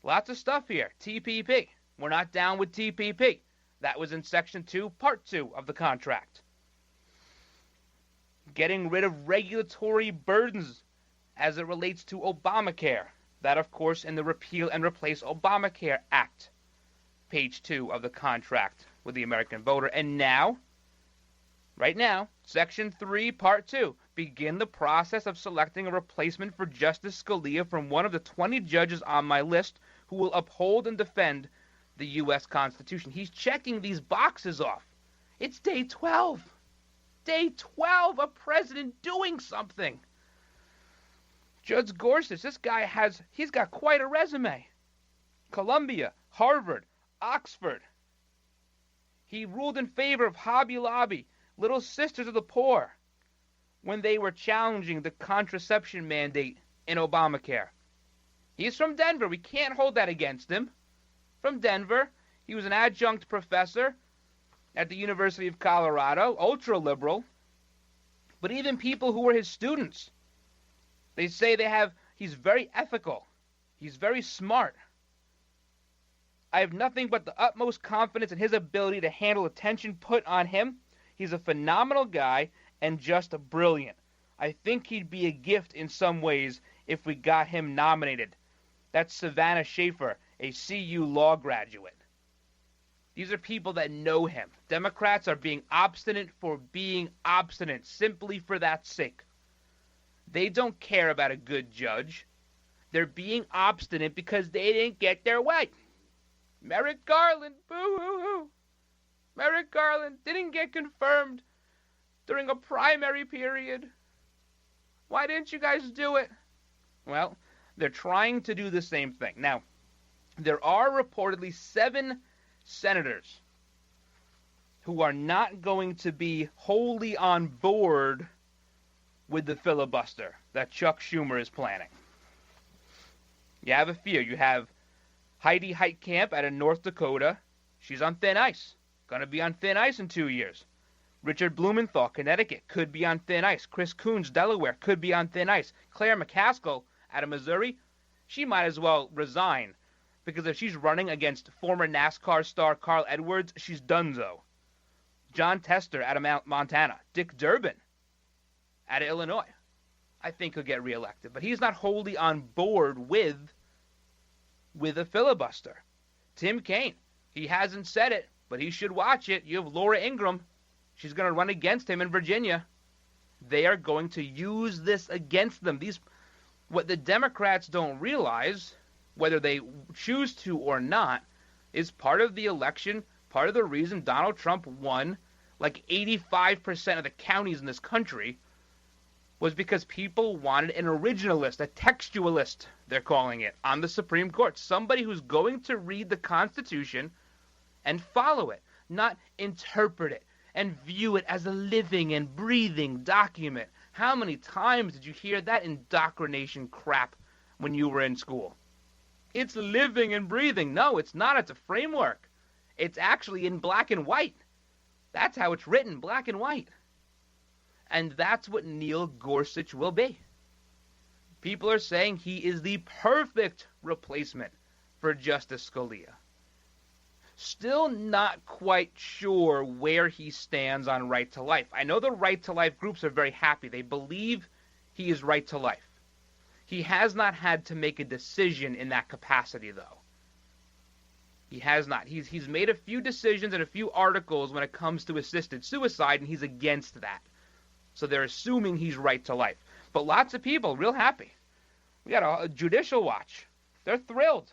Lots of stuff here. TPP. We're not down with TPP. That was in Section 2, Part 2 of the contract. Getting rid of regulatory burdens as it relates to Obamacare. That, of course, in the Repeal and Replace Obamacare Act. Page 2 of the contract with the American voter. And now, right now, Section 3, Part 2. Begin the process of selecting a replacement for Justice Scalia from one of the 20 judges on my list who will uphold and defend the U.S. Constitution. He's checking these boxes off. It's day 12. Day 12, a president doing something. Judge Gorsuch, this guy he's got quite a resume. Columbia, Harvard, Oxford. He ruled in favor of Hobby Lobby, Little Sisters of the Poor, when they were challenging the contraception mandate in Obamacare. He's from Denver. We can't hold that against him. From Denver. He was an adjunct professor at the University of Colorado, ultra-liberal. But even people who were his students, they say he's very ethical. He's very smart. I have nothing but the utmost confidence in his ability to handle attention put on him. He's a phenomenal guy and just brilliant. I think he'd be a gift in some ways if we got him nominated. That's Savannah Schaefer, a CU law graduate. These are people that know him. Democrats are being obstinate for being obstinate, simply for that sake. They don't care about a good judge. They're being obstinate because they didn't get their way. Merrick Garland, boo-hoo-hoo. Merrick Garland didn't get confirmed during a primary period. Why didn't you guys do it? Well, they're trying to do the same thing. Now, there are reportedly 7 senators who are not going to be wholly on board with the filibuster that Chuck Schumer is planning. You have a few. You have Heidi Heitkamp out of North Dakota. She's on thin ice. Going to be on thin ice in 2 years. Richard Blumenthal, Connecticut, could be on thin ice. Chris Coons, Delaware, could be on thin ice. Claire McCaskill out of Missouri, she might as well resign, because if she's running against former NASCAR star Carl Edwards, she's donezo. John Tester out of Montana. Dick Durbin out of Illinois. I think he'll get reelected, but he's not wholly on board with a filibuster. Tim Kaine, he hasn't said it, but he should watch it. You have Laura Ingraham. She's going to run against him in Virginia. They are going to use this against them. What the Democrats don't realize, whether they choose to or not, is part of the election, part of the reason Donald Trump won like 85% of the counties in this country was because people wanted an originalist, a textualist, they're calling it, on the Supreme Court. Somebody who's going to read the Constitution and follow it, not interpret it and view it as a living and breathing document. How many times did you hear that indoctrination crap when you were in school? It's living and breathing. No, it's not. It's a framework. It's actually in black and white. That's how it's written, black and white. And that's what Neil Gorsuch will be. People are saying he is the perfect replacement for Justice Scalia. Still not quite sure where he stands on right to life. I know the right to life groups are very happy. They believe he is right to life. He has not had to make a decision in that capacity, though. He has not. He's made a few decisions and a few articles when it comes to assisted suicide, and he's against that. So they're assuming he's right to life. But lots of people real happy. We got a judicial watch. They're thrilled.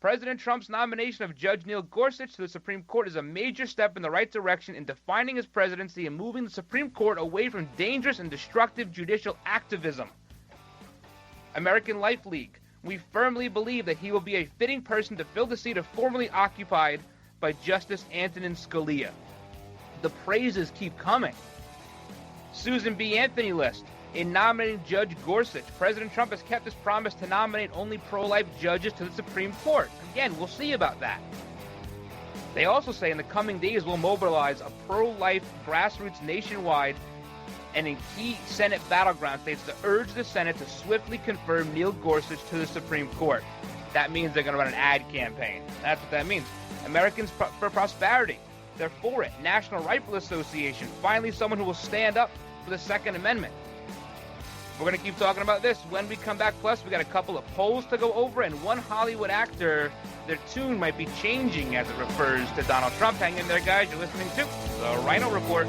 President Trump's nomination of Judge Neil Gorsuch to the Supreme Court is a major step in the right direction in defining his presidency and moving the Supreme Court away from dangerous and destructive judicial activism. American Life League. We firmly believe that he will be a fitting person to fill the seat formerly occupied by Justice Antonin Scalia. The praises keep coming. Susan B. Anthony list. In nominating Judge Gorsuch, President Trump has kept his promise to nominate only pro-life judges to the Supreme Court. Again, we'll see about that. They also say in the coming days we'll mobilize a pro-life grassroots nationwide and in key Senate battleground states to urge the Senate to swiftly confirm Neil Gorsuch to the Supreme Court. That means they're going to run an ad campaign. That's what that means. Americans for Prosperity. They're for it. National Rifle Association. Finally, someone who will stand up for the Second Amendment. We're going to keep talking about this when we come back. Plus, we got a couple of polls to go over, and one Hollywood actor, their tune might be changing as it refers to Donald Trump. Hang in there, guys. You're listening to the Ryno Report.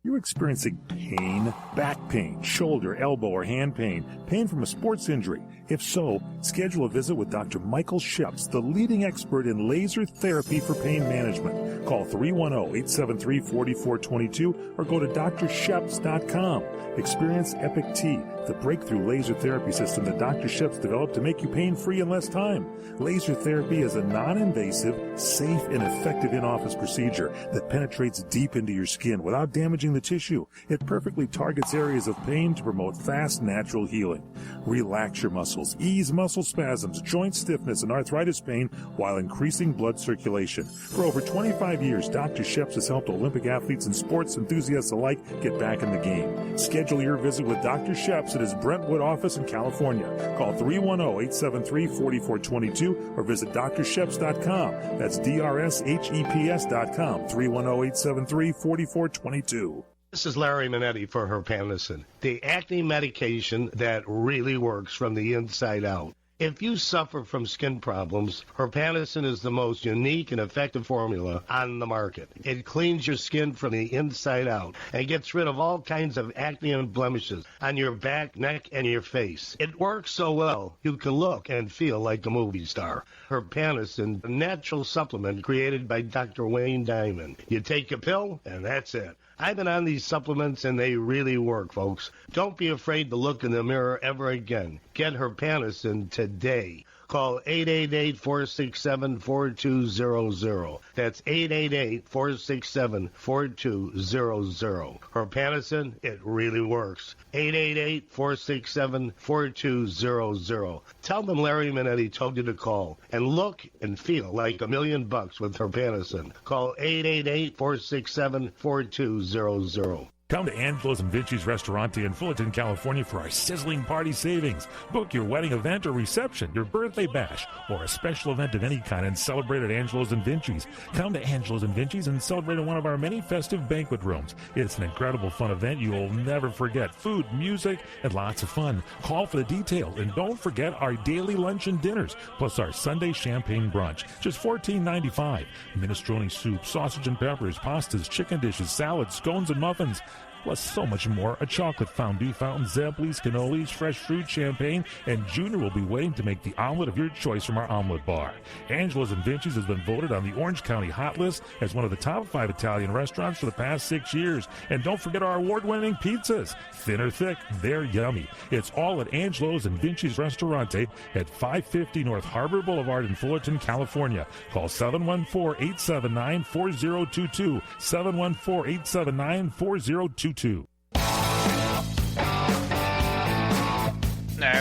You experiencing pain, back pain, shoulder, elbow, or hand pain, pain from a sports injury? If so, schedule a visit with Dr. Michael Sheps, the leading expert in laser therapy for pain management. Call 310-873-4422 or go to drsheps.com. Experience Epic T, the breakthrough laser therapy system that Dr. Sheps developed to make you pain-free in less time. Laser therapy is a non-invasive, safe, and effective in-office procedure that penetrates deep into your skin without damaging the tissue. It perfectly targets areas of pain to promote fast, natural healing. Relax your muscles, ease muscle muscle spasms, joint stiffness, and arthritis pain while increasing blood circulation. For over 25 years, Dr. Sheps has helped Olympic athletes and sports enthusiasts alike get back in the game. Schedule your visit with Dr. Sheps at his Brentwood office in California. Call 310-873-4422 or visit drsheps.com. That's DRSHEPS.com, 310-873-4422. This is Larry Minetti for Herpamicin, the acne medication that really works from the inside out. If you suffer from skin problems, Herpamicin is the most unique and effective formula on the market. It cleans your skin from the inside out and gets rid of all kinds of acne and blemishes on your back, neck, and your face. It works so well, you can look and feel like a movie star. Herpamicin, a natural supplement created by Dr. Wayne Diamond. You take a pill, and that's it. I've been on these supplements, and they really work, folks. Don't be afraid to look in the mirror ever again. Get Herpamicin today. Call 888-467-4200. That's 888-467-4200. Herpamicin, it really works. 888-467-4200. Tell them Larry Minetti told you to call and look and feel like $1 million with Herpamicin. Call 888-467-4200. Come to Angelo's and Vinci's Restaurante in Fullerton, California for our sizzling party savings. Book your wedding event or reception, your birthday bash, or a special event of any kind and celebrate at Angelo's and Vinci's. Come to Angelo's and Vinci's and celebrate in one of our many festive banquet rooms. It's an incredible fun event you will never forget. Food, music, and lots of fun. Call for the details, and don't forget our daily lunch and dinners, plus our Sunday champagne brunch. Just $14.95. Minestrone soup, sausage and peppers, pastas, chicken dishes, salads, scones, and muffins. Plus so much more, a chocolate fondue fountain, Zeblis, cannolis, fresh fruit, champagne, and Junior will be waiting to make the omelet of your choice from our omelet bar. Angelo's and Vinci's has been voted on the Orange County Hot List as one of the top 5 Italian restaurants for the past 6 years. And don't forget our award-winning pizzas. Thin or thick, they're yummy. It's all at Angelo's and Vinci's Restaurante at 550 North Harbor Boulevard in Fullerton, California. Call 714-879-4022, 714-879-4022. All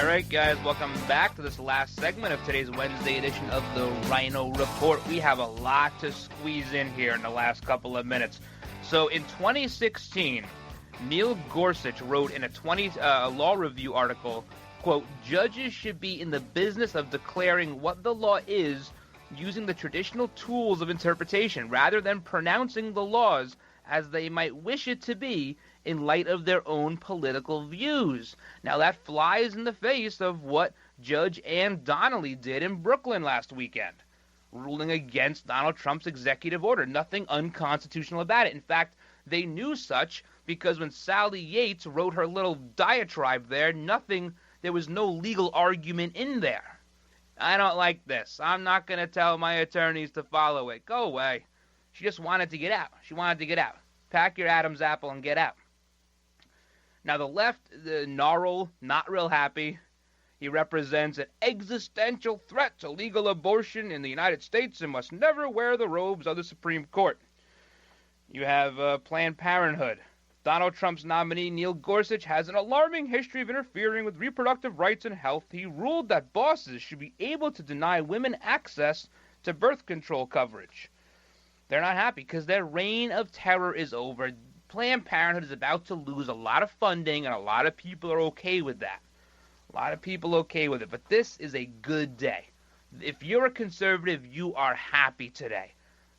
right, guys, welcome back to this last segment of today's Wednesday edition of the Ryno Report. We have a lot to squeeze in here in the last couple of minutes. So in 2016, Neil Gorsuch wrote in a law review article, quote, "Judges should be in the business of declaring what the law is using the traditional tools of interpretation rather than pronouncing the laws as they might wish it to be in light of their own political views." Now that flies in the face of what Judge Ann Donnelly did in Brooklyn last weekend, ruling against Donald Trump's executive order. Nothing unconstitutional about it. In fact, they knew such because when Sally Yates wrote her little diatribe there was no legal argument in there. I don't like this. I'm not going to tell my attorneys to follow it. Go away. She just wanted to get out. Pack your Adam's apple and get out. Now the left, the Gnarl, not real happy. He represents an existential threat to legal abortion in the United States and must never wear the robes of the Supreme Court. You have Planned Parenthood. Donald Trump's nominee, Neil Gorsuch, has an alarming history of interfering with reproductive rights and health. He ruled that bosses should be able to deny women access to birth control coverage. They're not happy because their reign of terror is over. Planned Parenthood is about to lose a lot of funding, and a lot of people are okay with that. But this is a good day. If you're a conservative, you are happy today.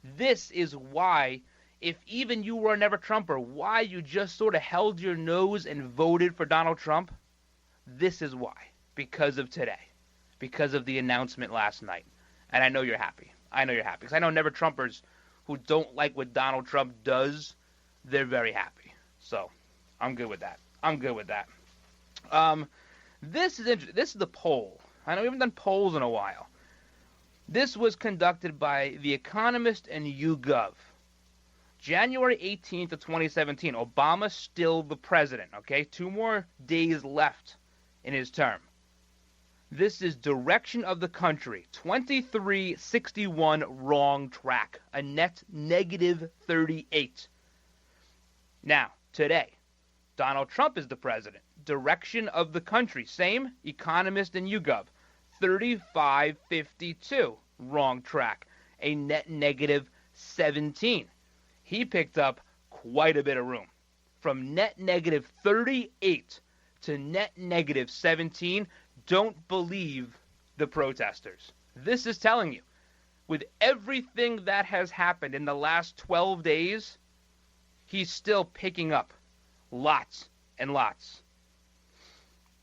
This is why, if even you were a never Trumper, why you just sort of held your nose and voted for Donald Trump. This is why. Because of today. Because of the announcement last night. And I know you're happy. Because I know never Trumpers who don't like what Donald Trump does, they're very happy. So, I'm good with that. This is interesting. This is the poll. I know we haven't done polls in a while. This was conducted by The Economist and YouGov. January 18th of 2017, Obama still the president, okay? 2 more days left in his term. This is direction of the country, 2361 wrong track, a net negative 38. Now, today, Donald Trump is the president. Direction of the country, same, Economist and YouGov, 35.52. Wrong track. A net negative 17. He picked up quite a bit of room. From net negative 38 to net negative 17. Don't believe the protesters. This is telling you, with everything that has happened in the last 12 days, he's still picking up lots and lots.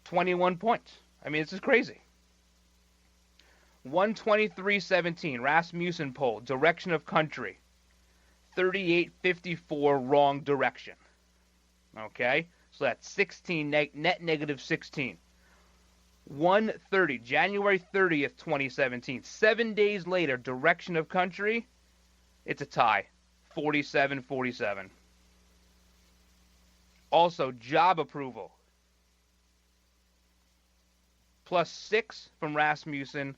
21 points. I mean, this is crazy. 123.17, Rasmussen poll, direction of country. 38.54, wrong direction. Okay? So that's 16, net negative 16. 130, January 30th, 2017. 7 days later, direction of country, it's a tie. 47-47. Also, job approval. +6 from Rasmussen,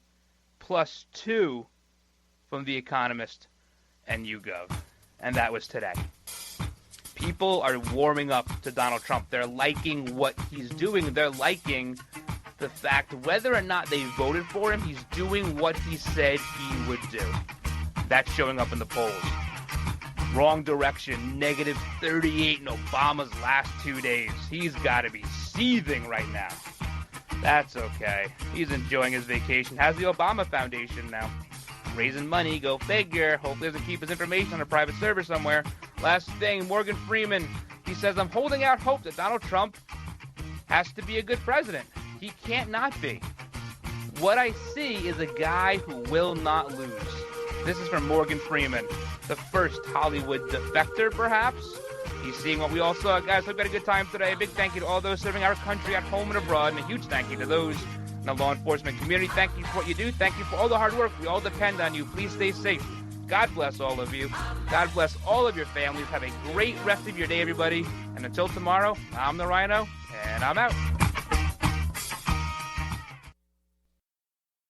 +2 from The Economist and YouGov. And that was today. People are warming up to Donald Trump. They're liking what he's doing. They're liking the fact whether or not they voted for him, he's doing what he said he would do. That's showing up in the polls. Wrong direction, negative 38 in Obama's last 2 days. He's got to be seething right now. That's okay. He's enjoying his vacation. Has the Obama Foundation now. Raising money, go figure. Hopefully doesn't keep his information on a private server somewhere. Last thing, Morgan Freeman. He says, I'm holding out hope that Donald Trump has to be a good president. He can't not be. What I see is a guy who will not lose. This is from Morgan Freeman, the first Hollywood defector, perhaps. He's seeing what we all saw. Guys, hope you had a good time today. A big thank you to all those serving our country at home and abroad, and a huge thank you to those in the law enforcement community. Thank you for what you do. Thank you for all the hard work. We all depend on you. Please stay safe. God bless all of you. God bless all of your families. Have a great rest of your day, everybody. And until tomorrow, I'm the Ryno, and I'm out.